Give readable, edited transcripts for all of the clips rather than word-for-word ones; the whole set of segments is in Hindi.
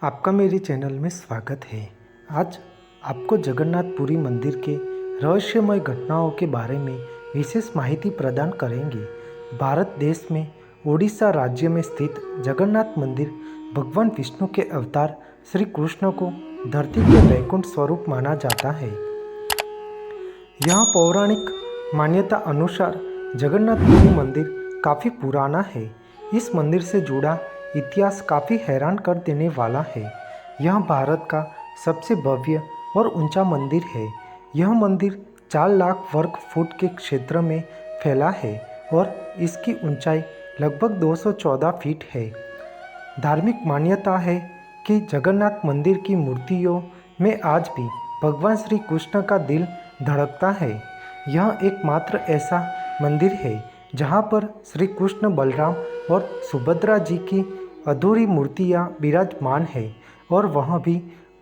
आपका मेरे चैनल में स्वागत है। आज आपको जगन्नाथपुरी मंदिर के रहस्यमय घटनाओं के बारे में विशेष माहिती प्रदान करेंगे। भारत देश में ओडिशा राज्य में स्थित जगन्नाथ मंदिर भगवान विष्णु के अवतार श्री कृष्ण को धरती के वैकुंठ स्वरूप माना जाता है। यह पौराणिक मान्यता अनुसार जगन्नाथपुरी मंदिर काफ़ी पुराना है। इस मंदिर से जुड़ा इतिहास काफ़ी हैरान कर देने वाला है। यह भारत का सबसे भव्य और ऊंचा मंदिर है। यह मंदिर 4 लाख वर्ग फुट के क्षेत्र में फैला है और इसकी ऊंचाई लगभग 214 फीट है। धार्मिक मान्यता है कि जगन्नाथ मंदिर की मूर्तियों में आज भी भगवान श्री कृष्ण का दिल धड़कता है। यह एकमात्र ऐसा मंदिर है जहाँ पर श्री कृष्ण, बलराम और सुभद्रा जी की अधूरी मूर्तियाँ विराजमान है और वह भी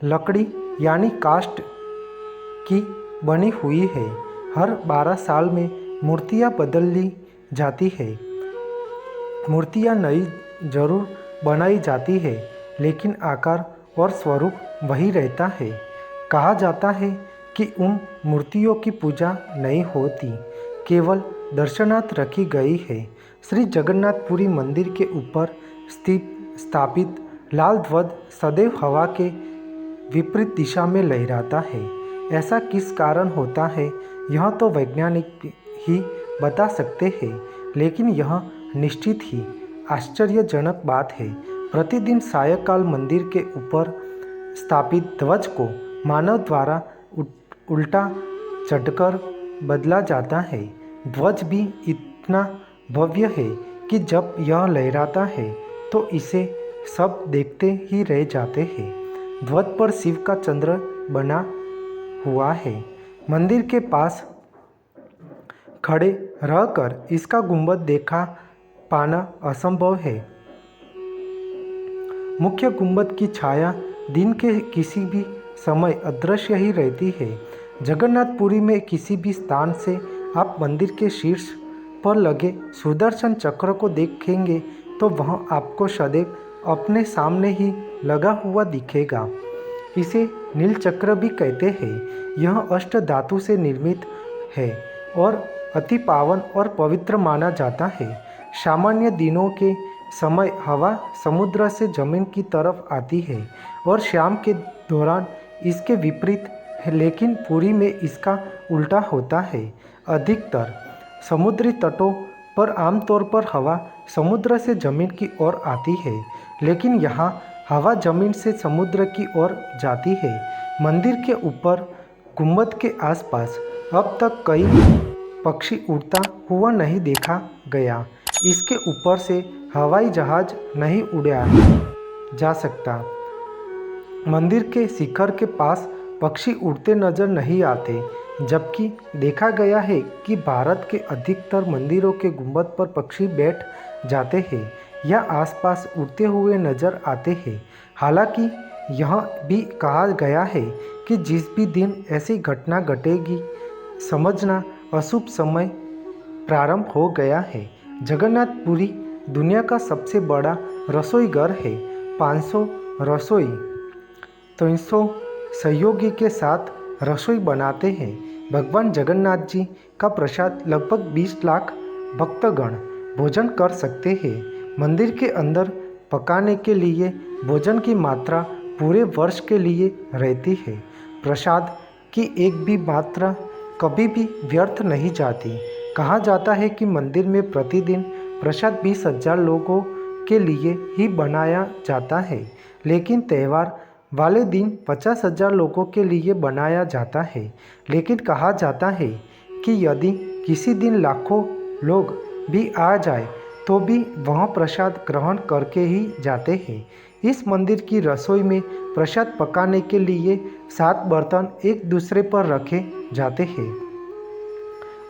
लकड़ी यानी काष्ठ की बनी हुई है। हर 12 साल में मूर्तियाँ बदल ली जाती है। मूर्तियाँ नई जरूर बनाई जाती है, लेकिन आकार और स्वरूप वही रहता है। कहा जाता है कि उन मूर्तियों की पूजा नहीं होती, केवल दर्शनार्थ रखी गई है। श्री जगन्नाथपुरी मंदिर के ऊपर स्थापित लाल ध्वज सदैव हवा के विपरीत दिशा में लहराता है। ऐसा किस कारण होता है, यह तो वैज्ञानिक ही बता सकते हैं, लेकिन यह निश्चित ही आश्चर्यजनक बात है। प्रतिदिन सायंकाल मंदिर के ऊपर स्थापित ध्वज को मानव द्वारा उल्टा चढ़कर बदला जाता है। ध्वज भी इतना भव्य है कि जब यह लहराता है तो इसे सब देखते ही रह जाते हैं। ध्वज पर शिव का चंद्र बना हुआ है। मंदिर के पास खड़े रहकर इसका गुंबद देखा पाना असंभव है। मुख्य गुंबद की छाया दिन के किसी भी समय अदृश्य ही रहती है। जगन्नाथपुरी में किसी भी स्थान से आप मंदिर के शीर्ष पर लगे सुदर्शन चक्र को देखेंगे तो वह आपको सदैव अपने सामने ही लगा हुआ दिखेगा। इसे नील चक्र भी कहते हैं। यह अष्ट धातु से निर्मित है और अति पावन और पवित्र माना जाता है। सामान्य दिनों के समय हवा समुद्र से जमीन की तरफ आती है और शाम के दौरान इसके विपरीत है, लेकिन पुरी में इसका उल्टा होता है। अधिकतर समुद्री तटों पर आमतौर पर हवा समुद्र से जमीन की ओर आती है, लेकिन यहाँ हवा जमीन से समुद्र की ओर जाती है। मंदिर के ऊपर गुंबद के आसपास अब तक कई पक्षी उड़ता हुआ नहीं देखा गया। इसके ऊपर से हवाई जहाज नहीं उड़ाया जा सकता। मंदिर के शिखर के पास पक्षी उड़ते नजर नहीं आते, जबकि देखा गया है कि भारत के अधिकतर मंदिरों के गुंबद पर पक्षी बैठ जाते हैं या आसपास उड़ते हुए नजर आते हैं। हालांकि यह भी कहा गया है कि जिस भी दिन ऐसी घटना घटेगी, समझना अशुभ समय प्रारंभ हो गया है। जगन्नाथपुरी दुनिया का सबसे बड़ा रसोई घर है। 500 रसोई 300 सहयोगी के साथ रसोई बनाते हैं। भगवान जगन्नाथ जी का प्रसाद लगभग 20 लाख भक्तगण भोजन कर सकते हैं। मंदिर के अंदर पकाने के लिए भोजन की मात्रा पूरे वर्ष के लिए रहती है। प्रसाद की एक भी मात्रा कभी भी व्यर्थ नहीं जाती। कहा जाता है कि मंदिर में प्रतिदिन प्रसाद 20,000 लोगों के लिए ही बनाया जाता है, लेकिन त्यौहार वाले दिन 50,000 लोगों के लिए बनाया जाता है। लेकिन कहा जाता है कि यदि किसी दिन लाखों लोग भी आ जाए तो भी वह प्रसाद ग्रहण करके ही जाते हैं। इस मंदिर की रसोई में प्रसाद पकाने के लिए 7 बर्तन एक दूसरे पर रखे जाते हैं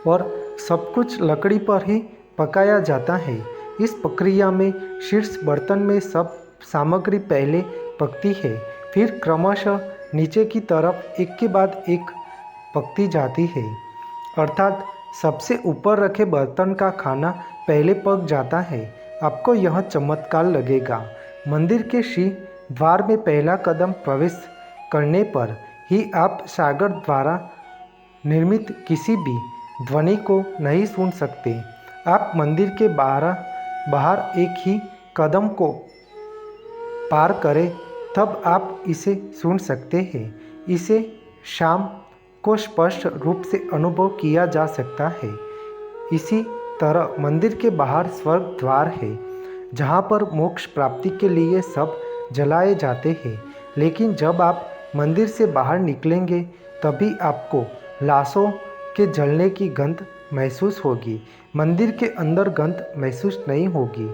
और सब कुछ लकड़ी पर ही पकाया जाता है। इस प्रक्रिया में शीर्ष बर्तन में सब सामग्री पहले पकती है, फिर क्रमशः नीचे की तरफ एक के बाद एक पकती जाती है। अर्थात सबसे ऊपर रखे बर्तन का खाना पहले पक जाता है। आपको यह चमत्कार लगेगा। मंदिर के श्री द्वार में पहला कदम प्रवेश करने पर ही आप सागर द्वारा निर्मित किसी भी ध्वनि को नहीं सुन सकते। आप मंदिर के बाहर एक ही कदम को पार करें तब आप इसे सुन सकते हैं। इसे शाम को स्पष्ट रूप से अनुभव किया जा सकता है। इसी तरह मंदिर के बाहर स्वर्ग द्वार है, जहाँ पर मोक्ष प्राप्ति के लिए सब जलाए जाते हैं। लेकिन जब आप मंदिर से बाहर निकलेंगे तभी आपको लाशों के जलने की गंध महसूस होगी। मंदिर के अंदर गंध महसूस नहीं होगी।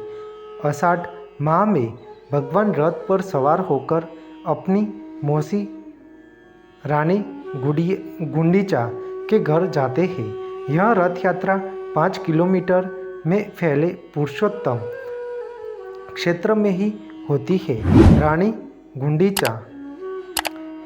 आषाढ़ माह में भगवान रथ पर सवार होकर अपनी मौसी रानी गुंडीचा के घर जाते हैं। यह रथ यात्रा 5 किलोमीटर में फैले पुरुषोत्तम क्षेत्र में ही होती है। रानी गुंडीचा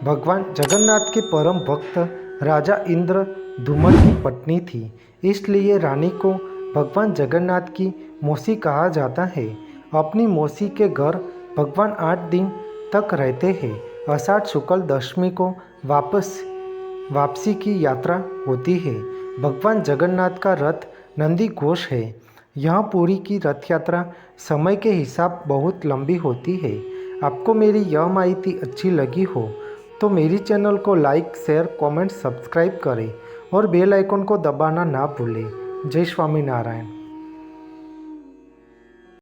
भगवान जगन्नाथ के परम भक्त राजा इंद्र धूमल की पत्नी थी, इसलिए रानी को भगवान जगन्नाथ की मौसी कहा जाता है। अपनी मौसी के घर भगवान 8 दिन तक रहते हैं। आषाढ़ शुक्ल दशमी को वापसी की यात्रा होती है। भगवान जगन्नाथ का रथ नंदी घोष है। यह पूरी की रथ यात्रा समय के हिसाब बहुत लंबी होती है। आपको मेरी यह माहिती अच्छी लगी हो तो मेरी चैनल को लाइक, शेयर, कमेंट, सब्सक्राइब करें और बेल आइकन को दबाना ना भूलें। जय स्वामीनारायण।